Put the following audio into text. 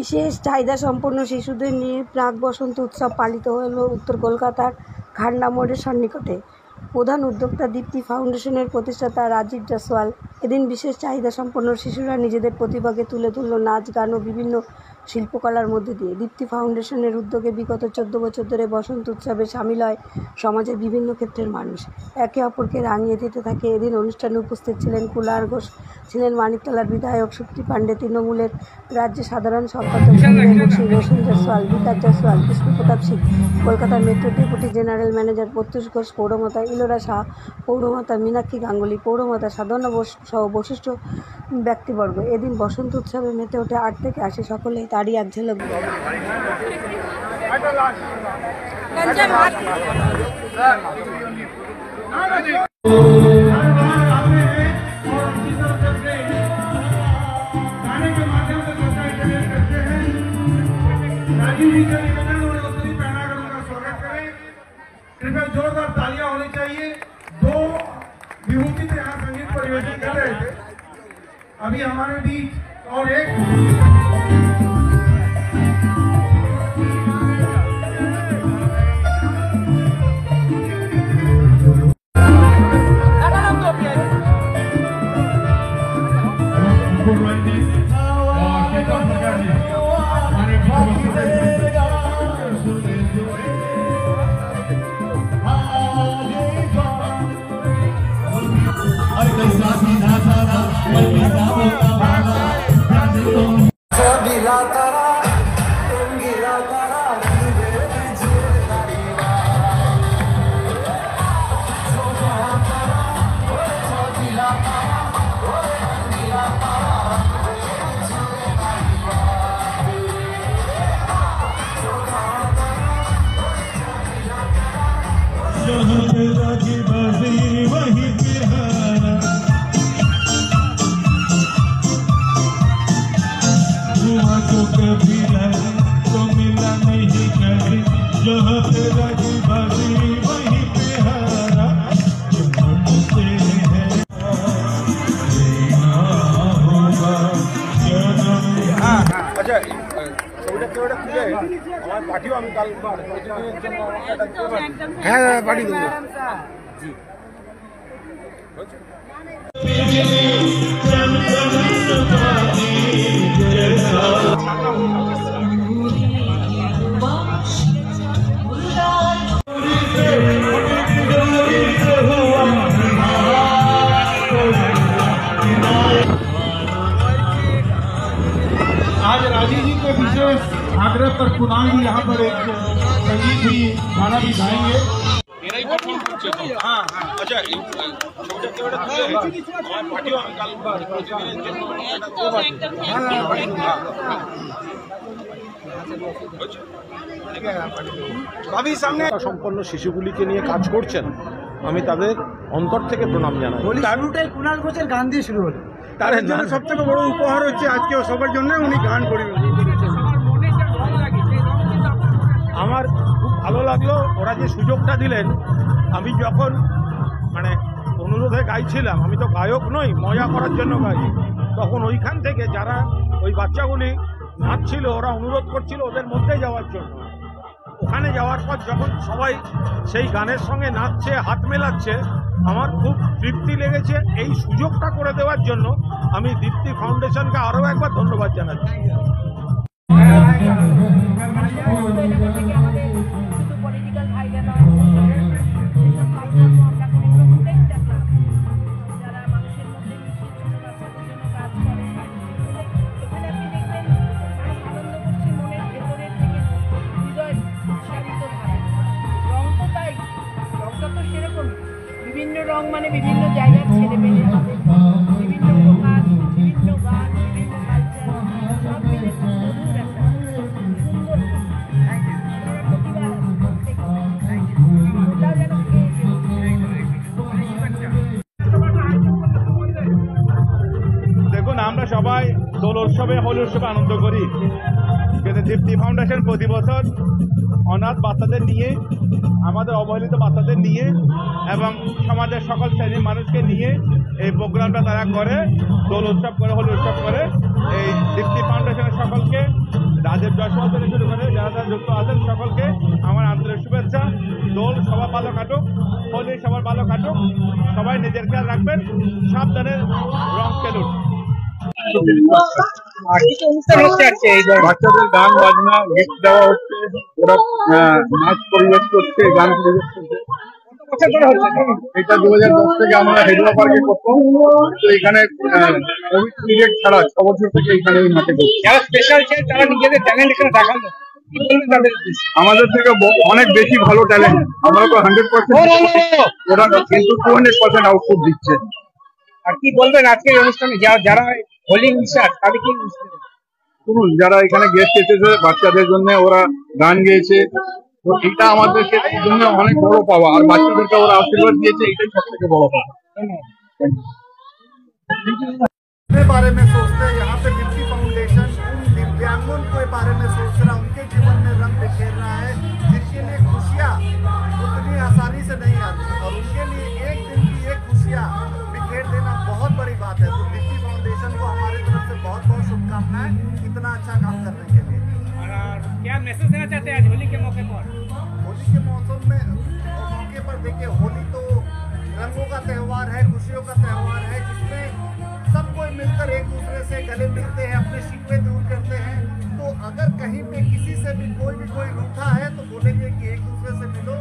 বিশেষ চাহিদা সম্পন্ন শিশুদের নিয়ে প্রাক বসন্ত উৎসব পালিত হলো উত্তর কলকাতার খান্ডা মোড়ের সন্নিকটে। প্রধান উদ্যোক্তা দীপ্তি ফাউন্ডেশনের প্রতিষ্ঠাতা রাজীব জয়সওয়াল। এদিন বিশেষ চাহিদা সম্পন্ন শিশুরা নিজেদের প্রতিভাকে তুলে ধরল নাচ, গান ও বিভিন্ন শিল্পকলার মধ্যে দিয়ে। দীপ্তি ফাউন্ডেশনের উদ্যোগে বিগত 14 বছর ধরে বসন্ত উৎসবে সামিল হয় সমাজের বিভিন্ন ক্ষেত্রের মানুষ। একে অপরকে রাঙিয়ে দিতে থাকে। এদিন অনুষ্ঠানে উপস্থিত ছিলেন কুলার ঘোষ, ছিলেন মানিকতলার বিধায়ক শক্তি পাণ্ডে, তৃণমূলের রাজ্য সাধারণ সম্পাদক রোশন জয়সওয়াল, বিকাশ জয়সওয়াল, কৃষ্ণপ্রতাপ সিং, কলকাতার metro deputy general manager Pratyush Ghosh, পৌরমাতা ইলোরা শাহ, পৌরমাতা মীনাক্ষী গাঙ্গুলি, পৌরমাতা সাধনা বোস সহ বশিষ্ঠ ব্যক্তিবর্গ। এদিন বসন্ত উৎসবে মেতে ওঠে 8 থেকে 80 সকলে। তারই এক ঝলক। जोरदार तालियां होनी चाहिए। दो विभूति से यहाँ संगीत परिवेशन कर रहे थे, अभी हमारे बीच और एक आज राजीव जी के विशेष आग्रह पर कुणाल जी यहाँ पर एक संगीत भी गाना भी गाएंगे। সম্পন্ন শিশুগুলিকে নিয়ে কাজ করছেন, আমি তাদের অন্তর থেকে প্রণাম জানাই। গানটাই কুণাল ঘোষের গান দিয়ে শুরু হলো। তার জন্য সবথেকে বড় উপহার হচ্ছে আজকে সবার জন্য উনি গান পরিবেশন করেছেন। আমার খুব ভালো লাগলো ওরা যে সুযোগটা দিলেন। আমি যখন অনুরোধে গাইছিলাম, আমি তো গায়ক নই, মজা করার জন্য গাই, তখন ওইখান থেকে যারা ওই বাচ্চাগুলি নাচছিল ওরা অনুরোধ করছিল ওদের মধ্যে যাওয়ার জন্য। ওখানে যাওয়ার পর যখন সবাই সেই গানের সঙ্গে নাচছে, হাত মেলাচ্ছে, আমার খুব তৃপ্তি লেগেছে। এই সুযোগটা করে দেওয়ার জন্য আমি দীপ্তি ফাউন্ডেশনকে আরও একবার ধন্যবাদ জানাচ্ছি। বিভিন্ন রং মানে বিভিন্ন জায়গার ছেলে পেলে বিভিন্ন প্রকার, বিভিন্ন গান, বিভিন্ন কালচার সব মিলে মধুর একটা সুন্দর দেখুন, আমরা সবাই দোল উৎসবে, হোলি উৎসবে আনন্দ করি, কিন্তু দীপ্তি ফাউন্ডেশন প্রতি বছর অনাথ বাচ্চাদের নিয়ে, আমাদের অবহেলিত বাচ্চাদের নিয়ে এবং সমাজের সকল শ্রেণীর মানুষকে নিয়ে এই প্রোগ্রামটা তারা করে, দোল উৎসব করে, হোলি উৎসব করে। এই দীপ্তি ফাউন্ডেশনের সকলকে রাজীব জয়সওয়াল থেকে শুরু করে যারা যারা যুক্ত আছেন সকলকে আমার আন্তরিক শুভেচ্ছা। দোল সবার ভালো কাটুক, হোলি সবার ভালো কাটুক, সবাই নিজের খেয়াল রাখবেন, সাবধানে রং খেলুন। বাচ্চাদের গান বাজনা গিফট দেওয়া হচ্ছে, ওরা নাচ পরিবেশ করছে, গান পরিবেশ করছে। এটা 2010 থেকে আমরা হেডুয়া পার্কে করতাম, তো এখানে কোভিড পিরিয়ড ছাড়া 6 বছর থেকে এখানে এই মাঠে করছি। যারা স্পেশাল ছিল তারা নিজেদের ট্যালেন্ট এখানে দেখালো, কি বলবেন তাদের উদ্দেশ্যে? আমাদের থেকে অনেক বেশি ভালো ট্যালেন্ট, আমরা তো 100%, ওরা কিন্তু 200% আউটপুট দিচ্ছে। আর কি বলবেন আজকের এই অনুষ্ঠানে যারা হোলি মিশার তাদের কি শুনুন, যারা এখানে গেস্ট এসেছে বাচ্চাদের জন্য ওরা গান গেয়েছে, তো এটা আমাদের জন্য অনেক বড় পাওয়া, আর বাচ্চাদেরকে ওরা আশীর্বাদ দিয়েছে, এটাই সব থেকে বড় পাওয়া। अपने बारे में सोचते हैं, यहाँ पे दीप्ति फाउंडेशन उन दिव्यांगों के बारे में सोच रहा है, उनके जीवन में रंग बिखेर रहा है, जिनके लिए खुशियाँ उतनी आसानी से नहीं आती, और उनके लिए एक दिन की एक खुशियाँ बिखेर देना बहुत बड़ी बात है। तो दीप्ति फाउंडेशन को हमारी तरफ से बहुत बहुत शुभकामनाएं इतना अच्छा काम करने के लिए। और क्या मैसेज देना चाहते हैं आज होली के मौके पर? होली के मौसम में और मौके पर देखिए, होली तो रंगों का त्यौहार है, खुशियों का त्यौहार है, जिसमें सब कोई मिलकर एक दूसरे से गले मिलते हैं, अपने शिकवे दूर करते हैं। तो अगर कहीं पे किसी से भी कोई रूठा है तो बोलेंगे कि एक दूसरे से मिलो,